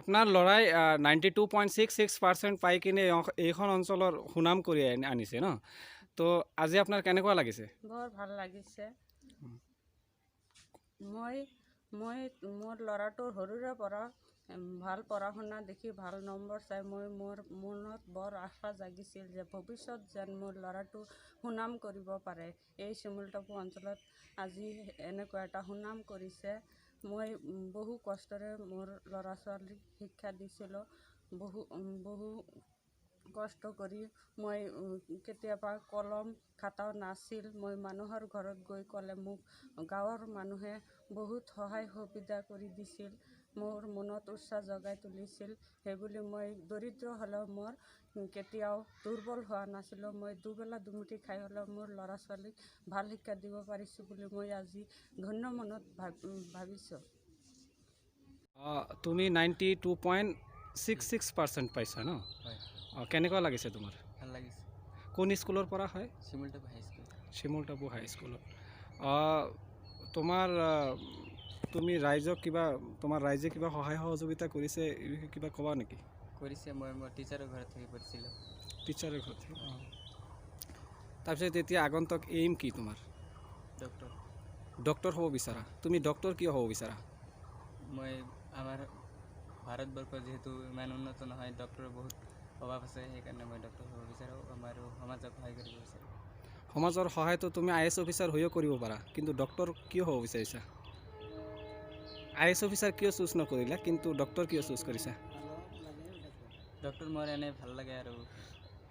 আপোনাৰ ল'ৰাই 92.66% পাই কিনে এইখন অঞ্চলৰ সুনাম কৰি আনিছে ন। তো আজি আপোনাৰ কেনেকুৱা লাগিছে? বৰ ভাল লাগিছে। মই মোৰ ল'ৰাটোৰ সৰুৰে পৰা ভাল পঢ়া শুনা দেখি ভাল নম্বৰ চাই মোৰ মনত বৰ আশা জাগিছিল যে ভৱিষ্যত যেন মোৰ ল'ৰাটো সুনাম কৰিব পাৰে। এই চিমলটাপু অঞ্চলত আজি এনেকুৱা এটা সুনাম কৰিছে। মই বহু কষ্টৰে মোৰ ল'ৰা ছোৱালীক শিক্ষা দিছিলোঁ। বহু কষ্ট কৰি মই কেতিয়াবা কলম খাতাও নাছিল। মই মানুহৰ ঘৰত গৈ ক'লে মোক গাঁৱৰ মানুহে বহুত সহায় সুবিধা কৰি দিছিল। মোৰ মনত উৎসাহ জগাই তুলিছিল। সেইবুলি মই দৰিদ্ৰ হ'লেও মোৰ কেতিয়াও দুৰ্বল হোৱা নাছিলোঁ। মই দুবেলা দুমুঠি খাই হ'লেও মোৰ ল'ৰা ছোৱালীক ভাল শিক্ষা দিব পাৰিছোঁ বুলি মই আজি ধন্য মনত ভাবিছোঁ। তুমি 92.66% পাইছা ন? হয়। কেনেকুৱা লাগিছে তোমাৰ? ভাল লাগিছে। কোন স্কুলৰ পৰা হয়? চিমলটাপু হাই স্কুল। চিমলটাপু হাই স্কুলত। তুমি তোমাৰ ৰাইজে কিবা সহায় সহযোগিতা কৰিছে, এই বিষয়ে কিবা ক'বা নেকি? কৰিছে। মই মোৰ টিচাৰৰ ঘৰত থাকি পঢ়িছিলোঁ। টিচাৰৰ ঘৰত থাকি? তাৰপিছত এতিয়া আগন্তুক এইম কি তোমাৰ? ডক্টৰ। ডক্টৰ হ'ব বিচাৰা? তুমি ডক্টৰ কিয় হ'ব বিচাৰা? মই আমাৰ ভাৰতবৰ্ষ যিহেতু ইমান উন্নত নহয়, ডক্টৰৰ বহুত অভাৱ আছে, সেইকাৰণে মই ডক্টৰ হ'ব বিচাৰোঁ আৰু সমাজক সহায় কৰিব বিচাৰোঁ। সমাজৰ সহায়তো তুমি IAS অফিচাৰ হৈও কৰিব পাৰা, কিন্তু ডক্টৰ কিয় হ'ব বিচাৰিছা? IAS অফিচাৰ কিয় চুজ নকৰিলা, কিন্তু ডক্টৰ কিয় চুজ কৰিছা? ডক্টৰ মোৰ এনেই ভাল লাগে আৰু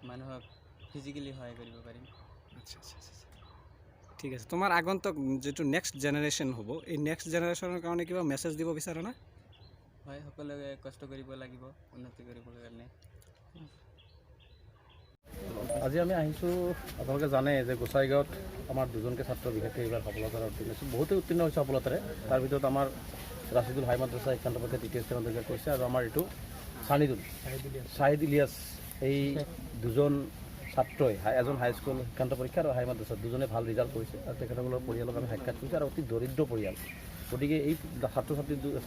মানুহক ফিজিকেলি সহায় কৰিব পাৰিম। আচ্ছা। ঠিক আছে। তোমাৰ আগন্তুক যিটো নেক্সট জেনেৰেশ্যন হ'ব, এই নেক্সট জেনেৰেশ্যনৰ কাৰণে কিবা মেছেজ দিব বিচাৰা না? হয়, সকলোৱে কষ্ট কৰিব লাগিব উন্নতি কৰিবৰ কাৰণে। আজি আমি আহিছোঁ, আপোনালোকে জানে যে গোসাইগাঁৱত আমাৰ দুজনকৈ ছাত্ৰ বিশেষকৈ এইবাৰ সফলতাৰে উত্তীৰ্ণ হৈছে। বহুতেই উত্তীৰ্ণ হৈছে সফলতাৰে। তাৰ ভিতৰত আমাৰ ৰাছিদুল হাই মাদ্ৰাছা শিক্ষান্ত পৰীক্ষা তৃতীয় স্থানত অধিকাৰ কৰিছে, আৰু আমাৰ এইটো শ্বাহিদ ইলিয়াছ, এই দুজন ছাত্ৰই এজন হাইস্কুল শিক্ষান্ত পৰীক্ষা আৰু হাই মাদ্ৰাছাত দুজনে ভাল ৰিজাল্ট কৰিছে, আৰু তেখেতসকলৰ পৰিয়ালক আমি সাক্ষাৎ কৰিছোঁ, আৰু অতি দৰিদ্ৰ পৰিয়াল। গতিকে এই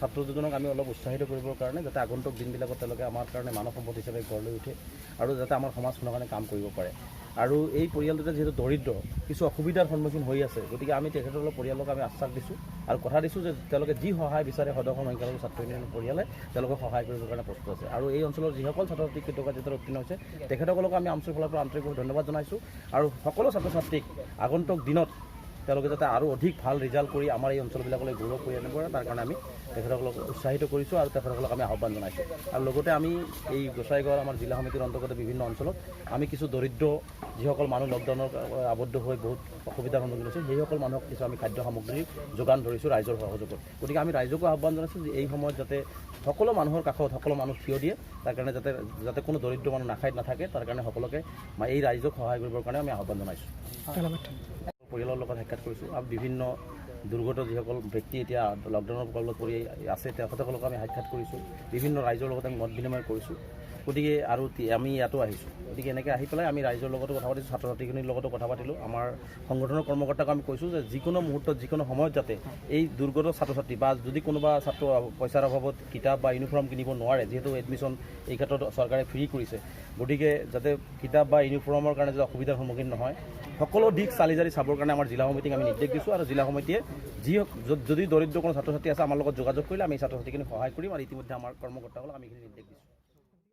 ছাত্ৰ দুজনক আমি অলপ উৎসাহিত কৰিবৰ কাৰণে যাতে আগন্তুক দিনবিলাকত তেওঁলোকে আমাৰ কাৰণে মানৱ সম্পদ হিচাপে গঢ় লৈ উঠে, আৰু যাতে আমাৰ সমাজখনৰ কাৰণে কাম কৰিব পাৰে। আৰু এই পৰিয়ালটোতে যিহেতু দৰিদ্ৰ, কিছু অসুবিধাৰ সন্মুখীন হৈ আছে, গতিকে আমি তেখেতসকলৰ পৰিয়ালক আমি আশ্বাস দিছোঁ আৰু কথা দিছোঁ যে তেওঁলোকে যি সহায় বিচাৰে সদস্য সংখ্যালঘু ছাত্ৰ ইউনিয়নৰ পৰিয়ালে তেওঁলোকক সহায় কৰিবৰ কাৰণে প্ৰস্তুত আছে। আৰু এই অঞ্চলৰ যিসকল ছাত্ৰ ছাত্ৰী কৃতকাৰ্যতাৰে উত্তীৰ্ণ হৈছে তেখেতসকলক আমি আমচুৰ ফালৰ পৰা আন্তৰিকভাৱে ধন্যবাদ জনাইছোঁ, আৰু সকলো ছাত্ৰ ছাত্ৰীক আগন্তুক দিনত তেওঁলোকে যাতে আৰু অধিক ভাল ৰিজাল্ট কৰি আমাৰ এই অঞ্চলবিলাকলৈ গৌৰৱ কৰি আনিব পাৰে, তাৰ কাৰণে আমি তেখেতসকলক উৎসাহিত কৰিছোঁ আৰু তেখেতসকলক আমি আহ্বান জনাইছোঁ। আৰু লগতে আমি এই গোসাইগাঁৱৰ আমাৰ জিলা সমিতিৰ অন্তৰ্গত বিভিন্ন অঞ্চলত আমি কিছু দৰিদ্ৰ যিসকল মানুহ লকডাউনত আবদ্ধ হৈ বহুত অসুবিধাৰ সন্মুখীন হৈছে, সেইসকল মানুহক কিছু আমি খাদ্য সামগ্ৰী যোগান ধৰিছোঁ ৰাইজৰ সহযোগত। গতিকে আমি ৰাইজকো আহ্বান জনাইছোঁ যে এই সময়ত যাতে সকলো মানুহৰ কাষত সকলো মানুহ থিয় দিয়ে, তাৰ কাৰণে যাতে কোনো দৰিদ্ৰ মানুহ নাথাকে, তাৰ কাৰণে সকলোকে এই ৰাইজক সহায় কৰিবৰ কাৰণে আমি আহ্বান জনাইছোঁ। পৰিয়ালৰ লগত সাক্ষাৎ কৰিছোঁ, আৰু বিভিন্ন দুৰ্গত যিসকল ব্যক্তি এতিয়া লকডাউনৰ প্ৰকল্পত পৰি আছে তেখেতসকলক আমি সাক্ষাৎ কৰিছোঁ, বিভিন্ন ৰাইজৰ লগত আমি মত বিনিময় কৰিছোঁ। গতিকে আৰু আমি ইয়াতো আহিছোঁ, গতিকে এনেকৈ আহি পেলাই আমি ৰাইজৰ লগতো কথা পাতিছোঁ, ছাত্ৰ ছাত্ৰীখিনিৰ লগতো কথা পাতিলোঁ। আমাৰ সংগঠনৰ কৰ্মকৰ্তাক আমি কৈছোঁ যে যিকোনো মুহূৰ্তত যিকোনো সময়ত যাতে এই দুৰ্গত ছাত্ৰ ছাত্ৰী বা যদি কোনোবা ছাত্ৰ পইচাৰ অভাৱত কিতাপ বা ইউনিফৰ্ম কিনিব নোৱাৰে, যিহেতু এডমিশ্যন এই ক্ষেত্ৰত চৰকাৰে ফ্ৰী কৰিছে, গতিকে যাতে কিতাপ বা ইউনিফৰ্মৰ কাৰণে যাতে অসুবিধাৰ সন্মুখীন নহয়, সকলো দিশ চালি জাৰি চাবৰ কাৰণে আমাৰ জিলা সমিতিক আমি নিৰ্দেশ দিছোঁ, আৰু জিলা সমিতিয়ে যদি দৰিদ্ৰ কোনো ছাত্ৰ ছাত্ৰী আছে আমাৰ লগত যোগাযোগ কৰিলে আমি এই ছাত্ৰ ছাত্ৰীখিনি সহায় কৰিম, আৰু ইতিমধ্যে আমাৰ কৰ্মকৰ্তাসকলক আমি এইখিনি নিৰ্দেশ দিছোঁ।